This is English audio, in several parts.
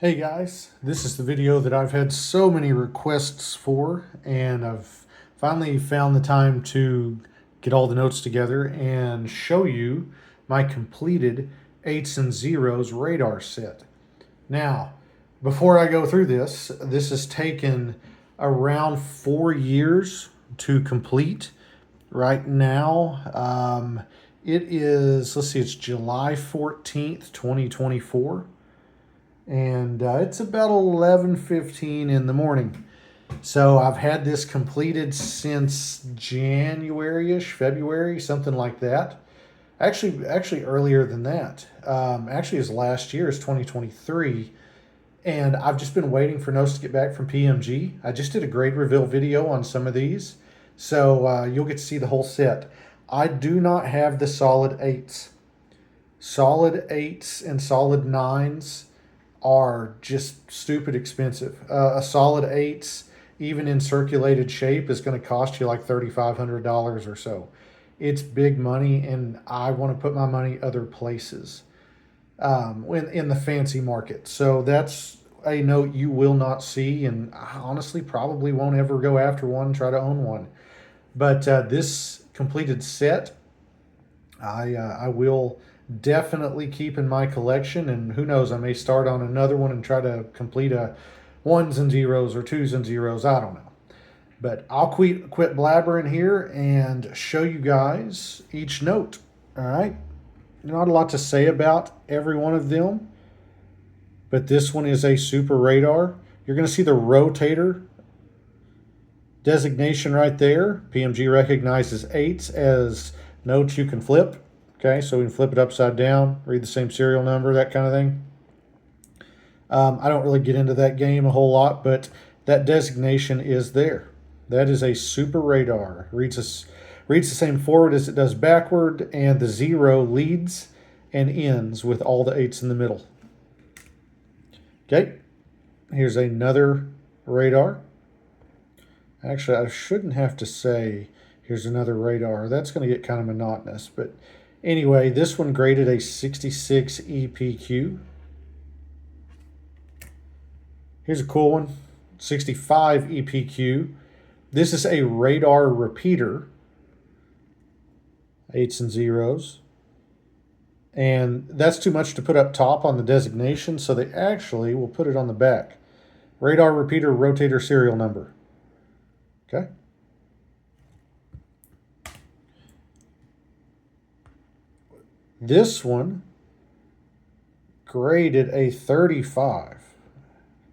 Hey guys, this is the video that I've had so many requests for, and I've finally found the time to get all the notes together and show you my completed eights and zeros radar set. Now, before I go through this has taken around 4 years to complete. Right now, it is, let's see, it's July 14th, 2024, and it's about 11:15 in the morning. So I've had this completed since January-ish, February, something like that. Actually earlier than that. Actually, as last year is 2023, and I've just been waiting for notes to get back from PMG. I just did a grade reveal video on some of these, so you'll get to see the whole set. I do not have the solid eights. Solid eights and solid nines are just stupid expensive. A solid eights, even in circulated shape, is going to cost you like $3,500 or so. It's big money, and I want to put my money other places in the fancy market. So that's a note you will not see, and I honestly probably won't ever go after one, try to own one. But this completed set, I will definitely keep in my collection, and who knows, I may start on another one and try to complete a ones and zeros or twos and zeros. I don't know. But I'll quit blabbering here and show you guys each note. All right. Not a lot to say about every one of them, but this one is a super radar. You're going to see the rotator designation right there. PMG recognizes eights as notes you can flip. Okay, so we can flip it upside down, read the same serial number, that kind of thing. I don't really get into that game a whole lot, but that designation is there. That is a super radar. Reads the same forward as it does backward, and the zero leads and ends with all the eights in the middle. Okay, here's another radar. Actually, I shouldn't have to say here's another radar. That's going to get kind of monotonous. But anyway, this one graded a 66 EPQ. Here's a cool one, 65 EPQ. This is a radar repeater, eights and zeros. And that's too much to put up top on the designation, so they actually will put it on the back. Radar repeater rotator serial number. Okay. This one graded a 35.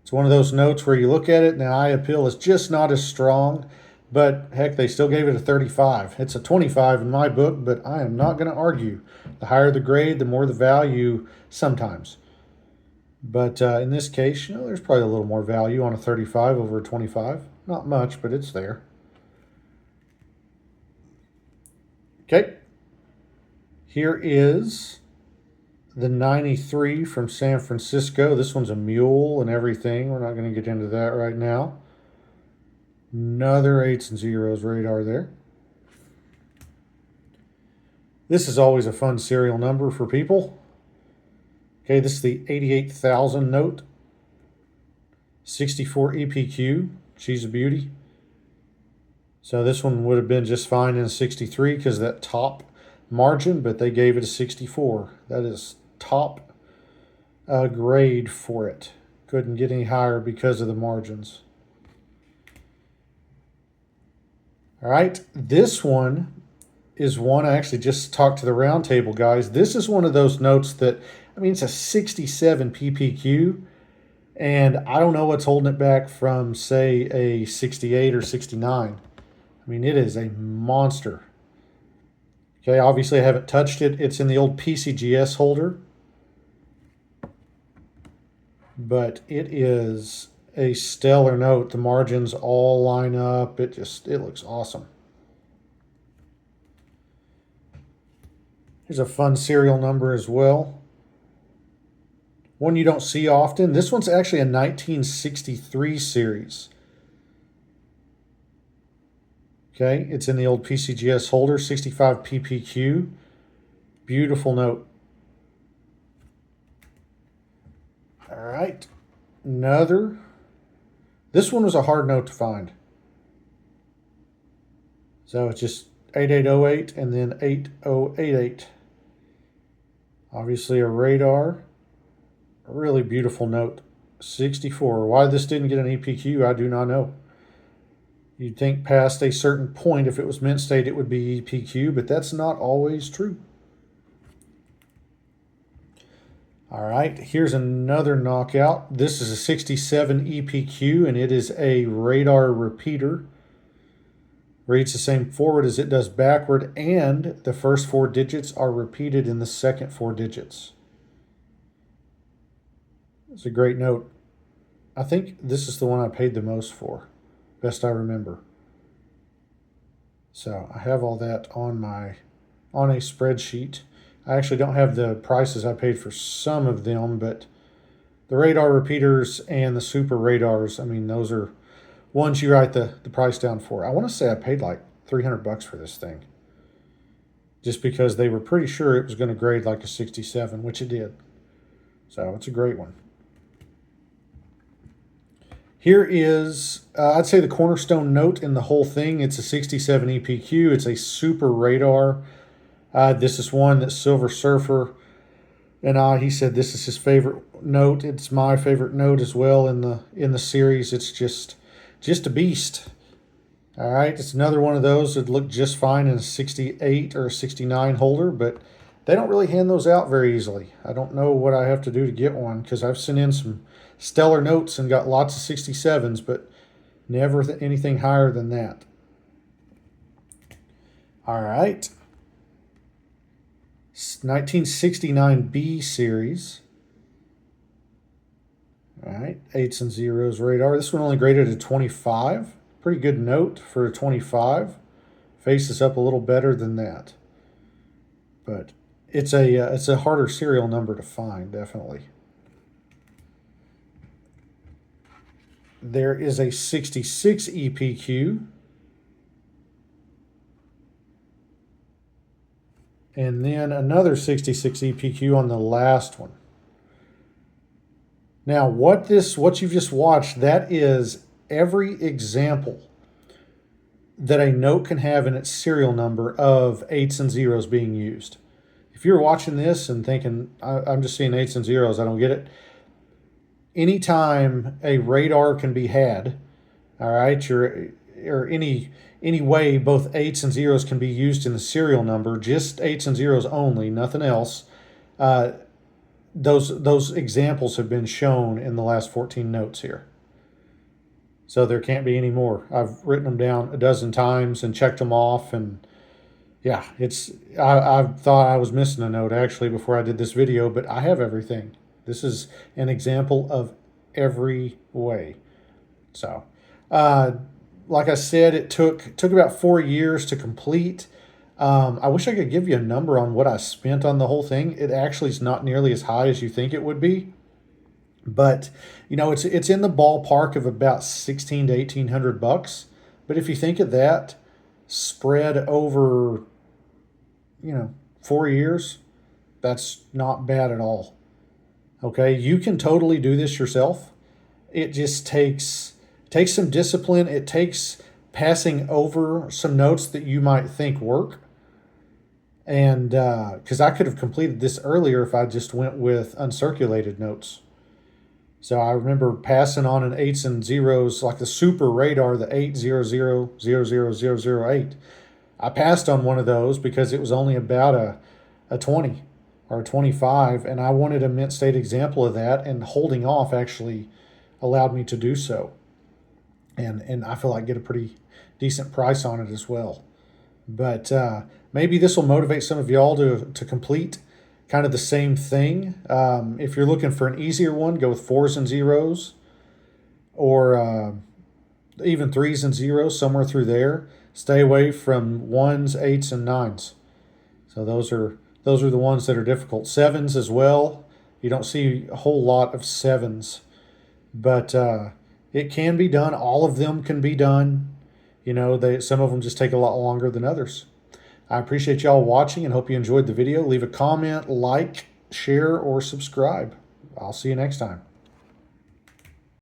It's one of those notes where you look at it and the eye appeal is just not as strong, but heck, they still gave it a 35. It's a 25 in my book, but I am not going to argue. The higher the grade, the more the value sometimes. But in this case, there's probably a little more value on a 35 over a 25. Not much, but it's there. Okay. Here is the 93 from San Francisco. This one's a mule and everything. We're not going to get into that right now. Another eights and zeros radar there. This is always a fun serial number for people. Okay, this is the 88,000 note. 64 EPQ. She's a beauty. So this one would have been just fine in a 63 because that top margin, but they gave it a 64. That is top grade for it. Couldn't get any higher because of the margins. All right, this one is one I actually just talked to the roundtable guys. This is one of those notes that, it's a 67 PPQ, and I don't know what's holding it back from, say, a 68 or 69. It is a monster. Okay, obviously I haven't touched it. It's in the old PCGS holder. But it is a stellar note. The margins all line up. It looks awesome. Here's a fun serial number as well. One you don't see often. This one's actually a 1963 series. Okay, it's in the old PCGS holder, 65 PPQ. Beautiful note. All right, another. This one was a hard note to find. So it's just 8808 and then 8088. Obviously a radar. A really beautiful note. 64. Why this didn't get an EPQ, I do not know. You'd think past a certain point, if it was mint state, it would be EPQ, but that's not always true. All right, here's another knockout. This is a 67 EPQ, and it is a radar repeater. Reads the same forward as it does backward, and the first 4 digits are repeated in the second 4 digits. It's a great note. I think this is the one I paid the most for, best I remember. So I have all that on a spreadsheet. I actually don't have the prices I paid for some of them, but the radar repeaters and the super radars, I mean, those are ones you write the price down for. I want to say I paid like $300 for this thing, just because they were pretty sure it was going to grade like a 67, which it did. So it's a great one. Here is, I'd say, the cornerstone note in the whole thing. It's a 67 EPQ. It's a super radar. This is one that Silver Surfer he said this is his favorite note. It's my favorite note as well in the series. It's just a beast. All right, it's another one of those that look just fine in a 68 or a 69 holder, but they don't really hand those out very easily. I don't know what I have to do to get one, because I've sent in some stellar notes and got lots of 67s, but never anything higher than that. All right. 1969 B series. All right, 8s and 0s radar. This one only graded a 25. Pretty good note for a 25. Faces up a little better than that, but it's a harder serial number to find, definitely. There is a 66 EPQ. And then another 66 EPQ on the last one. Now, what you've just watched, that is every example that a note can have in its serial number of 8s and 0s being used. If you're watching this and thinking, I'm just seeing 8s and 0s, I don't get it. Anytime a radar can be had, all right, or any way both 8s and 0s can be used in the serial number, just 8s and 0s only, nothing else. Those examples have been shown in the last 14 notes here. So there can't be any more. I've written them down a dozen times and checked them off, and yeah, I thought I was missing a note actually before I did this video, but I have everything. This is an example of every way. So, like I said, it took about 4 years to complete. I wish I could give you a number on what I spent on the whole thing. It actually is not nearly as high as you think it would be, but you know, it's in the ballpark of about $1,600 to $1,800. But if you think of that spread over, 4 years, that's not bad at all. Okay, you can totally do this yourself. It just takes some discipline. It takes passing over some notes that you might think work. And because I could have completed this earlier if I just went with uncirculated notes. So I remember passing on an 8s and 0s, like the super radar, the 8000008. I passed on one of those because it was only about a 20 or a 25, and I wanted a mint state example of that, and holding off actually allowed me to do so. And I feel like get a pretty decent price on it as well. But maybe this will motivate some of y'all to complete kind of the same thing. If you're looking for an easier one, go with 4s and 0s, or even 3s and 0s, somewhere through there. Stay away from 1s, 8s, and 9s. So those are the ones that are difficult. 7s as well. You don't see a whole lot of 7s, but it can be done. All of them can be done. Some of them just take a lot longer than others. I appreciate y'all watching and hope you enjoyed the video. Leave a comment, like, share, or subscribe. I'll see you next time.